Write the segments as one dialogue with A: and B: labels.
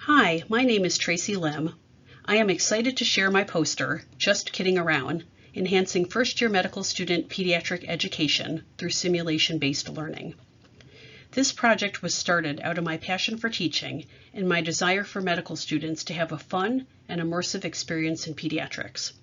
A: Hi, my name is Tracy Lim. I am excited to share my poster, Just Kidding Around, Enhancing First-Year Medical Student Pediatric Education Through Simulation-Based Learning. This project was started out of my passion for teaching and my desire for medical students to have a fun and immersive experience in pediatrics.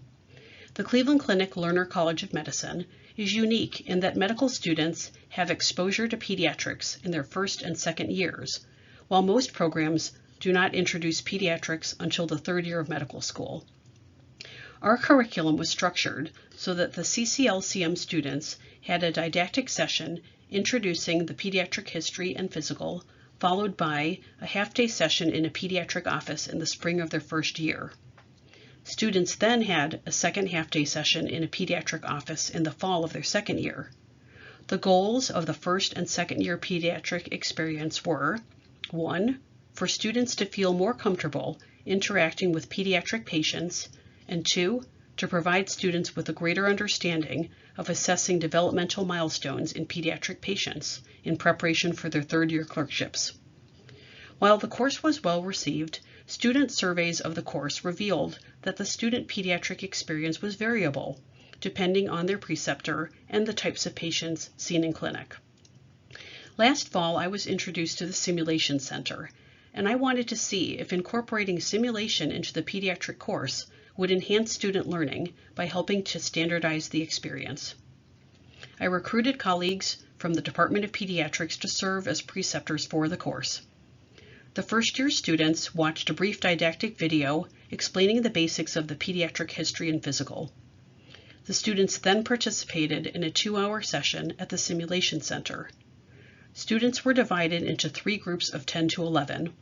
A: The Cleveland Clinic Lerner College of Medicine is unique in that medical students have exposure to pediatrics in their first and second years, while most programs do not introduce pediatrics until the third year of medical school. Our curriculum was structured so that the CCLCM students had a didactic session introducing the pediatric history and physical, followed by a half-day session in a pediatric office in the spring of their first year. Students then had a second half-day session in a pediatric office in the fall of their second year. The goals of the first and second year pediatric experience were: 1. For students to feel more comfortable interacting with pediatric patients, and 2. To provide students with a greater understanding of assessing developmental milestones in pediatric patients in preparation for their third-year clerkships. While the course was well received, student surveys of the course revealed that the student pediatric experience was variable, depending on their preceptor and the types of patients seen in clinic. Last fall, I was introduced to the Simulation Center, and I wanted to see if incorporating simulation into the pediatric course would enhance student learning by helping to standardize the experience. I recruited colleagues from the Department of Pediatrics to serve as preceptors for the course. The first-year students watched a brief didactic video explaining the basics of the pediatric history and physical. The students then participated in a 2-hour session at the Simulation Center. Students were divided into 3 groups of 10 to 11.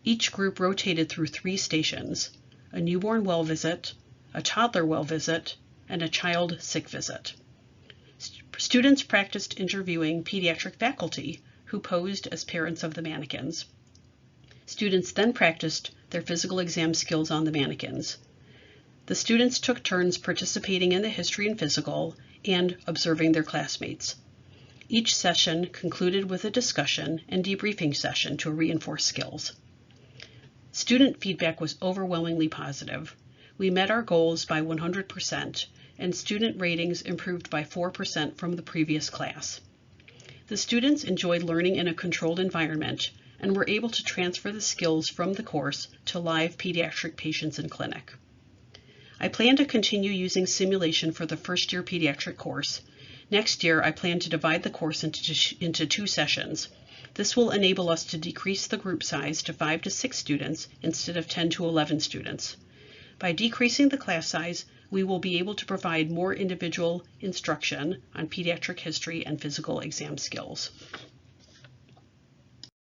A: Each group rotated through 3 stations: a newborn well visit, a toddler well visit, and a child sick visit. Students practiced interviewing pediatric faculty who posed as parents of the mannequins. Students then practiced their physical exam skills on the mannequins. The students took turns participating in the history and physical and observing their classmates. Each session concluded with a discussion and debriefing session to reinforce skills. Student feedback was overwhelmingly positive. We met our goals by 100%, and student ratings improved by 4% from the previous class. The students enjoyed learning in a controlled environment and were able to transfer the skills from the course to live pediatric patients in clinic. I plan to continue using simulation for the first-year pediatric course. Next year, I plan to divide the course into 2 sessions. This will enable us to decrease the group size to 5 to 6 students instead of 10 to 11 students. By decreasing the class size, we will be able to provide more individual instruction on pediatric history and physical exam skills.